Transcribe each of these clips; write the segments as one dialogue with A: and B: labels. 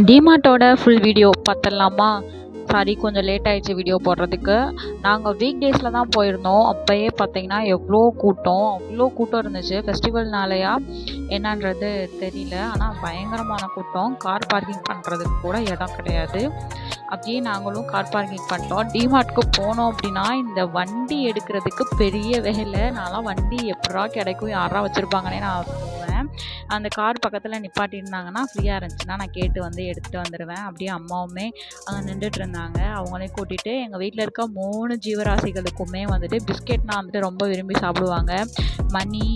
A: டிமார்ட்டோட full video பார்த்துடலாமா? Sorry, கொஞ்சம் late ஆயிடுச்சு வீடியோ போடுறதுக்கு. நாங்கள் வீக் டேஸில் தான் போயிருந்தோம். அப்போயே பார்த்தீங்கன்னா அவ்வளோ கூட்டம் இருந்துச்சு. ஃபெஸ்டிவல்னாலயா என்னன்றது தெரியல. ஆனால் பயங்கரமான கூட்டம். கார் பார்க்கிங் பண்ணுறதுக்கு கூட இடம் கிடையாது. அப்படியே நாங்களும் கார் பார்க்கிங் பண்ணிட்டோம். டிமார்ட்க்கு போனோம் அப்படின்னா இந்த வண்டி எடுக்கிறதுக்கு பெரிய வேலை. நான்லாம் வண்டி எப்படா கிடைக்கும், யாரா வச்சுருப்பாங்கன்னே நான் போவேன். அந்த கார் பக்கத்தில் நிப்பாட்டியிருந்தாங்கன்னா ஃப்ரீயாக இருந்துச்சுன்னா நான் கேட்டு வந்து எடுத்துகிட்டு வந்துடுவேன். அப்படியே அம்மாவுமே அங்கே நின்றுட்டு இருந்தாங்க. அவங்களையும் கூட்டிகிட்டு எங்கள் வீட்டில் இருக்க 3 ஜீவராசிகளுக்குமே வந்துட்டு பிஸ்கெட்னால் வந்துட்டு ரொம்ப விரும்பி சாப்பிடுவாங்க. மணி,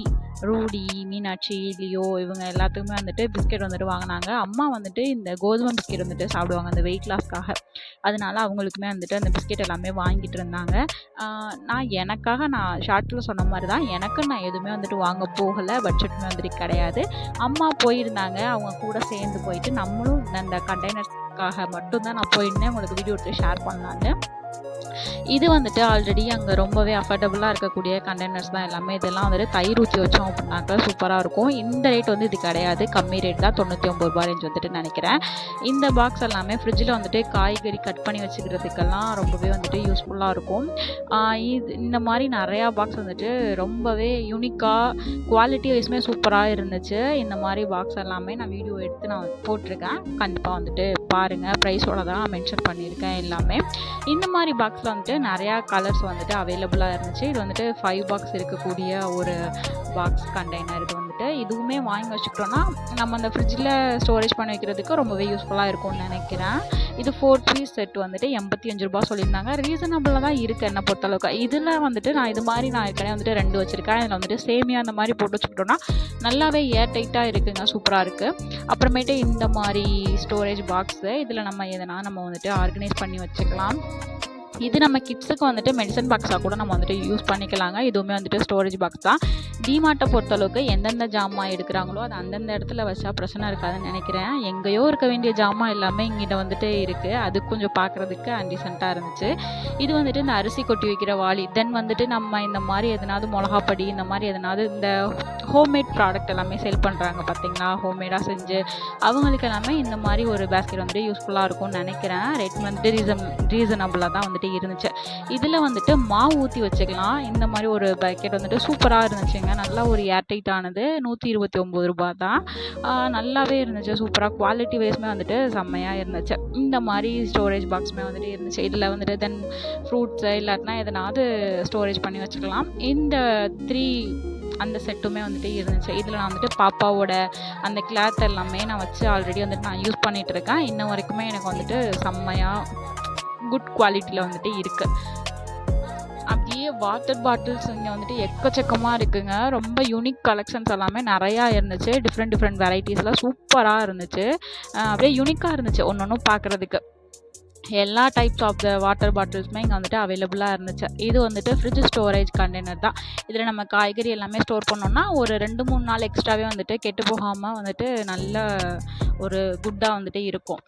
A: ரூடி, மீனாட்சி, லியோ இவங்க எல்லாத்துக்குமே வந்துட்டு பிஸ்கெட் வந்துட்டு வாங்கினாங்க. அம்மா வந்துட்டு இந்த கோதுமை பிஸ்கெட் வந்துட்டு சாப்பிடுவாங்க அந்த வெயிட் லாஸ்க்காக. அதனால அவங்களுக்குமே வந்துட்டு அந்த பிஸ்கெட் எல்லாமே வாங்கிட்டு இருந்தாங்க. நான் ஷார்ட்டில் சொன்ன மாதிரி தான், நான் எதுவுமே வந்துட்டு வாங்க போகலை. பட்ஜெட்டுமே வந்துட்டு கிடையாது. அம்மா போயிருந்தாங்க. அவங்க கூட சேர்ந்து போயிட்டு நம்மளும் அந்த கண்டெய்னர்ஸ்க்காக மட்டும்தான் நான் போயிருந்தேன். உங்களுக்கு வீடியோ எடுத்து ஷேர் பண்ணலான்னு. இது வந்துட்டு ஆல்ரெடி அங்கே ரொம்பவே அஃபர்டபுளாக இருக்கக்கூடிய கண்டெய்னர்ஸ் தான் எல்லாமே. இதெல்லாம் வந்துட்டு தயிர் ஊற்றி வச்சோம் அப்படின்னாக்கா சூப்பராக இருக்கும். இந்த ரேட் வந்து இது கிடையாது, கம்மி ரேட் தான். 99 ரூபாய் ரேஞ்ச் வந்துட்டு நினைக்கிறேன். இந்த பாக்ஸ் எல்லாமே ஃப்ரிட்ஜில் வந்துட்டு காய்கறி கட் பண்ணி வச்சுக்கிறதுக்கெல்லாம் ரொம்பவே வந்துட்டு யூஸ்ஃபுல்லாக இருக்கும். இந்த மாதிரி நிறையா பாக்ஸ் வந்துட்டு ரொம்பவே யூனிக்காக குவாலிட்டி வைஸ்மே சூப்பராக இருந்துச்சு. இந்த மாதிரி பாக்ஸ் எல்லாமே நான் வீடியோ எடுத்து நான் போட்டிருக்கேன். கண்டிப்பாக வந்துட்டு பாருங்கள். ப்ரைஸோட தான் மென்ஷன் பண்ணியிருக்கேன் எல்லாமே. இந்த மாதிரி பாக்ஸில் வந்துட்டு நிறையா கலர்ஸ் வந்துட்டு அவைலபிளாக இருந்துச்சு. இது வந்துட்டு 5 பாக்ஸ் இருக்கக்கூடிய ஒரு பாக்ஸ் கண்டெய்னர். இது வந்துட்டு இதுவுமே வாங்கி வச்சுக்கிட்டோன்னா நம்ம அந்த ஃப்ரிட்ஜில் ஸ்டோரேஜ் பண்ணி வைக்கிறதுக்கு ரொம்பவே யூஸ்ஃபுல்லாக இருக்கும்னு நினைக்கிறேன். இது 4 பீஸ் செட் வந்துட்டு 85 ரூபாய் சொல்லியிருந்தாங்க. ரீசனபிளாக தான் இருக்குது என்னை பொறுத்தளவுக்கு. இதில் வந்துட்டு நான் ஏற்கனவே வந்துட்டு 2 வச்சுருக்கேன். இதில் வந்துட்டு சேமியா அந்த மாதிரி போட்டு வச்சுக்கிட்டோன்னா நல்லாவே ஏர் டைட்டாக இருக்குங்க, சூப்பராக இருக்குது. அப்புறமேட்டு இந்த மாதிரி ஸ்டோரேஜ் பாக்ஸு, இதில் நம்ம வந்துட்டு ஆர்கனைஸ் பண்ணி வச்சுக்கலாம். இது நம்ம கிட்ஸுக்கு வந்துட்டு மெடிசன் பாக்ஸாக கூட நம்ம வந்துட்டு யூஸ் பண்ணிக்கலாங்க. இதுவுமே வந்துட்டு ஸ்டோரேஜ் பாக்ஸ் தான். டிமார்ட்டை பொறுத்தளவுக்கு எந்தெந்த ஜாமான் எடுக்கிறாங்களோ அது அந்தந்த இடத்துல வச்சா பிரச்சனை இருக்காதுன்னு நினைக்கிறேன். எங்கேயோ இருக்க வேண்டிய ஜாமான் எல்லாமே இங்கிட்ட வந்துட்டு இருக்குது. அது கொஞ்சம் பார்க்குறதுக்கு அன்டீசெண்டாக இருந்துச்சு. இது வந்துட்டு இந்த அரிசி கொட்டி வைக்கிற வாளி, தென் வந்துட்டு நம்ம இந்த மாதிரி எதனாவது மிளகாப்படி, இந்த மாதிரி எதனாவது இந்த ஹோம்மேட் ப்ராடக்ட் எல்லாமே சேல் பண்ணுறாங்க பார்த்தீங்களா, ஹோம்மேடாக செஞ்சு அவங்களுக்கு எல்லாமே இந்த மாதிரி ஒரு பேஸ்கெட் வந்துட்டு யூஸ்ஃபுல்லாக இருக்கும்னு நினைக்கிறேன். ரேட் வந்துட்டு ரீசனபிளாக தான் வந்துட்டு இருந்துச்சு. இதில் வந்துட்டு மாவு ஊற்றி வச்சுக்கலாம். இந்த மாதிரி ஒரு பக்கெட் வந்துட்டு சூப்பராக இருந்துச்சுங்க. நல்லா ஒரு ஏர்டைட் ஆனது. 129 ரூபாய் தான். நல்லாவே இருந்துச்சு, சூப்பராக. குவாலிட்டி வைஸ்மே வந்துட்டு செம்மையாக இருந்துச்சு. இந்த மாதிரி ஸ்டோரேஜ் பாக்ஸுமே வந்துட்டு இருந்துச்சு. இதில் வந்துட்டு தென் ஃப்ரூட்ஸு இல்லாட்டினா எதனாவது ஸ்டோரேஜ் பண்ணி வச்சுக்கலாம். இந்த 3 அந்த செட்டுமே வந்துட்டு இருந்துச்சு. இதில் நான் வந்துட்டு பாப்பாவோட அந்த கிளாத் எல்லாமே நான் வச்சு ஆல்ரெடி வந்துட்டு நான் யூஸ் பண்ணிகிட்டு இருக்கேன். இன்ன வரைக்குமே எனக்கு வந்துட்டு செம்மையாக குட் குவாலிட்டியில் வந்துட்டு இருக்குது. அப்படியே வாட்டர் பாட்டில்ஸ் இங்கே வந்துட்டு எக்கச்சக்கமாக இருக்குங்க. ரொம்ப யூனிக் கலெக்ஷன்ஸ் எல்லாமே நிறையா இருந்துச்சு. டிஃப்ரெண்ட் வெரைட்டிஸில் சூப்பராக இருந்துச்சு. அப்படியே யூனிக்காக இருந்துச்சு ஒன்றும் பார்க்குறதுக்கு. எல்லா டைப்ஸ் ஆஃப் த வாட்டர் பாட்டில்ஸுமே இங்கே வந்துட்டு அவைலபிளாக இருந்துச்சு. இது வந்துட்டு ஃப்ரிட்ஜ் ஸ்டோரேஜ் கண்டெய்னர் தான். இதில் நம்ம காய்கறி எல்லாமே ஸ்டோர் பண்ணோம்னா ஒரு 2-3 நாள் எக்ஸ்ட்ராவே வந்துட்டு கெட்டு போகாமல் வந்துட்டு நல்ல ஒரு குட்டாக வந்துட்டு இருக்கும்.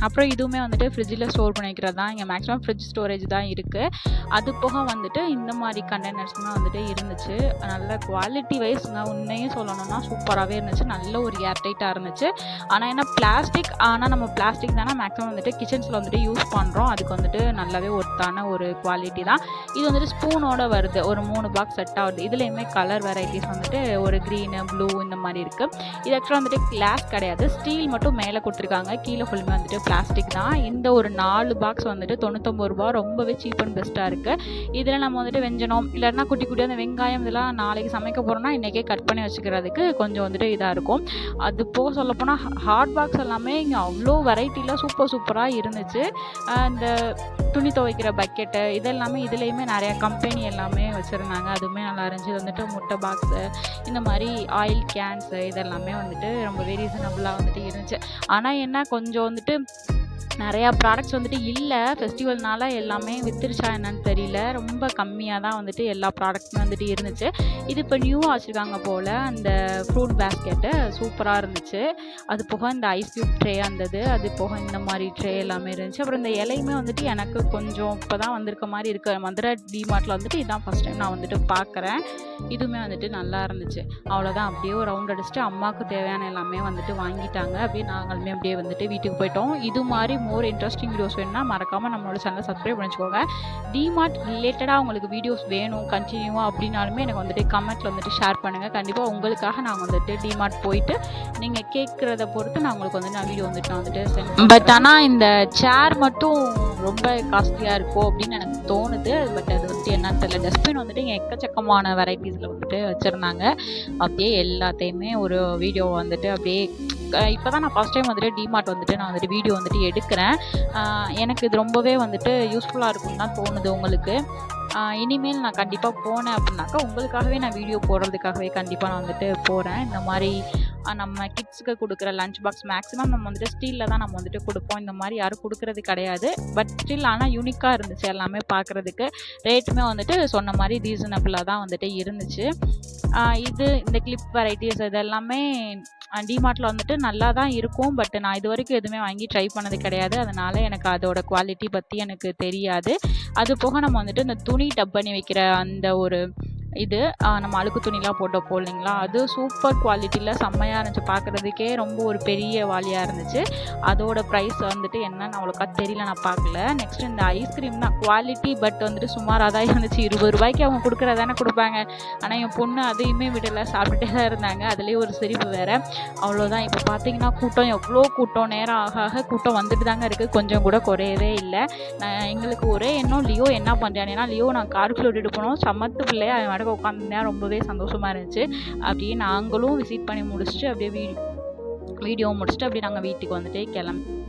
A: அப்புறம் இதுவுமே வந்துட்டு ஃப்ரிட்ஜில் ஸ்டோர் பண்ணி வைக்கிறது தான். இங்கே மேக்ஸிமம் ஃப்ரிட்ஜ் ஸ்டோரேஜ் தான் இருக்குது. அது போக வந்துட்டு இந்த மாதிரி கண்டெய்னர்ஸ்லாம் வந்துட்டு இருந்துச்சு. நல்ல குவாலிட்டி வைஸ்ங்க, உண்மையும் சொல்லணும்னா சூப்பராகவே இருந்துச்சு. நல்ல ஒரு ஏர் டைட்டாக இருந்துச்சு. ஆனால் என்ன பிளாஸ்டிக், ஆனால் நம்ம பிளாஸ்டிக் தானே மேக்ஸிமம் வந்துட்டு கிச்சன்ஸில் வந்துட்டு யூஸ் பண்ணுறோம். அதுக்கு வந்துட்டு நல்லாவே ஒர்த்தான ஒரு குவாலிட்டி தான். இது வந்துட்டு ஸ்பூனோட வருது. ஒரு 3 பாக்ஸ் செட் ஆகுது. இதுலேயுமே கலர் வெரைட்டிஸ் வந்துட்டு ஒரு க்ரீனு, ப்ளூ இந்த மாதிரி இருக்குது. இது ஆக்சுவலாக வந்துட்டு கிளாஸ் கிடையாது, ஸ்டீல் மட்டும் மேலே கொடுத்துருக்காங்க. கீழே ஃபுல்லுமே வந்துட்டு பிளாஸ்டிக் தான். இந்த ஒரு 4 பாக்ஸ் வந்துட்டு 99 ரூபாய், ரொம்பவே சீப் அண்ட் பெஸ்ட்டாக இருக்குது. இதில் நம்ம வந்துட்டு வெஞ்சனம் இல்லைன்னா குட்டி குட்டியாக அந்த வெங்காயம் இதெல்லாம் நாளைக்கு சமைக்க போகிறோம்னா இன்றைக்கே கட் பண்ணி வச்சுக்கிறதுக்கு கொஞ்சம் வந்துட்டு இதாக இருக்கும். அது போக சொல்லப்போனால் ஹாட் பாக்ஸ் எல்லாமே இங்கே அவ்வளோ வெரைட்டியில் சூப்பராக இருந்துச்சு. இந்த துணி துவைக்கிற பக்கெட்டு இதெல்லாமே இதுலேயுமே நிறையா கம்பெனி எல்லாமே வச்சுருந்தாங்க. அதுவுமே நல்லா இருந்துச்சு. இது வந்துட்டு முட்டை பாக்ஸு, இந்த மாதிரி ஆயில் கேன்ஸு இதெல்லாமே வந்துட்டு ரொம்பவே ரீசனபுளாக வந்துட்டு இருந்துச்சு. ஆனால் என்ன கொஞ்சம் வந்துட்டு நிறையா ப்ராடக்ட்ஸ் வந்துட்டு இல்லை. ஃபெஸ்டிவல்னால எல்லாமே வித்துருச்சா என்னன்னு தெரியல. ரொம்ப கம்மியாக தான் வந்துட்டு எல்லா ப்ராடக்ட்ஸுமே வந்துட்டு இருந்துச்சு. இது இப்போ நியூவாக வச்சுருக்காங்க போல். அந்த ஃப்ரூட் பேஸ்கெட்டு சூப்பராக இருந்துச்சு. அது போக இந்த ஐஸ் க்யூப் ட்ரே இருந்தது. அது போக இந்த மாதிரி ட்ரே எல்லாமே இருந்துச்சு. அப்புறம் இந்த இலையுமே வந்துட்டு எனக்கு கொஞ்சம் இப்போ தான் வந்திருக்க மாதிரி இருக்குது. மதுரை டிமார்ட்டில் வந்துட்டு இதான் ஃபஸ்ட் டைம் நான் வந்துட்டு பார்க்குறேன். இதுவுமே வந்துட்டு நல்லா இருந்துச்சு. அவ்வளோதான், அப்படியே ஒரு ரவுண்ட் அடிச்சுட்டு அம்மாவுக்கு தேவையான எல்லாமே வந்துட்டு வாங்கிட்டாங்க. அப்படியே நாங்களுமே அப்படியே வந்துட்டு வீட்டுக்கு போயிட்டோம். இது மாதிரி மோர் இன்ட்ரெஸ்டிங் வீடியோஸ் வேணும்னா மறக்காமல் நம்மளோட சேனலை சப்ஸ்கிரைப் பண்ணிச்சுக்கோங்க. டிமார்ட் ரிலேட்டடாக உங்களுக்கு வீடியோஸ் வேணும் கண்டினியூவாக அப்படின்னாலுமே எனக்கு வந்துட்டு கமெண்ட்டில் வந்துட்டு ஷேர் பண்ணுங்கள். கண்டிப்பாக உங்களுக்காக நான் வந்துட்டு டிமார்ட் போயிட்டு நீங்கள் கேட்குறத பொறுத்து நான் உங்களுக்கு வந்துட்டு நான் வீடியோ வந்துட்டு நான் வந்துட்டு சென்ட். பட் ஆனால் இந்த சேர் மட்டும் ரொம்ப காஸ்ட்லியாக இருக்கும் அப்படின்னு எனக்கு தோணுது. பட் அது வந்துட்டு என்னன்னு தெரியல. டஸ்ட்பின் வந்துட்டு இங்கே எக்கச்சக்கமான வெரைட்டிஸில் வந்துட்டு வச்சுருந்தாங்க. அப்படியே எல்லாத்தையுமே ஒரு வீடியோ வந்துட்டு அப்படியே இப்போ தான் நான் ஃபஸ்ட் டைம் வந்துட்டு டிமார்ட் வந்துட்டு நான் வந்துட்டு வீடியோ வந்துட்டு எடுக்கிறேன். எனக்கு இது ரொம்பவே வந்துட்டு யூஸ்ஃபுல்லாக இருக்கும்னு தான் தோணுது உங்களுக்கு. இனிமேல் நான் கண்டிப்பாக போனேன் அப்படின்னாக்கா உங்களுக்காகவே நான் வீடியோ போடுறதுக்காகவே கண்டிப்பாக நான் வந்துட்டு போகிறேன். இந்த மாதிரி நம்ம கிட்ஸுக்கு கொடுக்குற லஞ்ச் பாக்ஸ் மேக்ஸிமம் நம்ம வந்துட்டு ஸ்டீலில் தான் நம்ம வந்துட்டு கொடுப்போம். இந்த மாதிரி யாரும் கொடுக்குறது கிடையாது. பட் ஸ்டில் ஆனால் யூனிக்காக இருந்துச்சு எல்லாமே பார்க்குறதுக்கு. ரேட்டுமே வந்துட்டு சொன்ன மாதிரி ரீசனபிளாக தான் வந்துட்டு இருந்துச்சு. இந்த கிளிப் வெரைட்டிஸ் இது எல்லாமே டிமார்ட்டில் வந்துட்டு நல்லா தான் இருக்கும். பட் நான் இது வரைக்கும் எதுவுமே வாங்கி ட்ரை பண்ணது கிடையாது. அதனால் எனக்கு அதோட குவாலிட்டி பற்றி எனக்கு தெரியாது. அது போக நம்ம வந்துட்டு இந்த துணி டப் பண்ணி வைக்கிற அந்த ஒரு இது நம்ம அழுக்கு துணிலாம் போட்டோம் இல்லைங்களா, அது சூப்பர் குவாலிட்டியில் செம்மையாக இருந்துச்சு. பார்க்குறதுக்கே ரொம்ப ஒரு பெரிய வாலியாக இருந்துச்சு. அதோட ப்ரைஸ் வந்துட்டு என்னன்னு அவ்வளோக்கா தெரியல, நான் பார்க்கல. நெக்ஸ்ட் இந்த ஐஸ்கிரீம் தான் குவாலிட்டி பட் வந்துட்டு சுமாராக தான் இருந்துச்சு. 20 ரூபாய்க்கு அவங்க கொடுக்குறதானே கொடுப்பாங்க. ஆனால் என் பொண்ணு அதையுமே விடலை, சாப்பிட்டுட்டே தான் இருந்தாங்க. அதுலேயே ஒரு சிரிப்பு வேறு. அவ்வளோதான். இப்போ பார்த்தீங்கன்னா கூட்டம் எவ்வளோ கூட்டம், நேரம் ஆக ஆக கூட்டம் வந்துட்டு தாங்க இருக்குது. கொஞ்சம் கூட குறையவே இல்லை. எங்களுக்கு ஒரே எண்ணம், லியோ என்ன பண்ணுறான். ஏன்னா லியோ நான் காருக்குள்ளே விட்டுட்டு போனோம். சமத்து பிள்ளையா அவன் வடக்க உட்காந்துருந்தேன். ரொம்பவே சந்தோஷமாக இருந்துச்சு. அப்படியே நாங்களும் விசிட் பண்ணி முடிச்சுட்டு அப்படியே வீடியோ முடிச்சுட்டு அப்படியே நாங்கள் வீட்டுக்கு வந்துட்டு கிளம்பி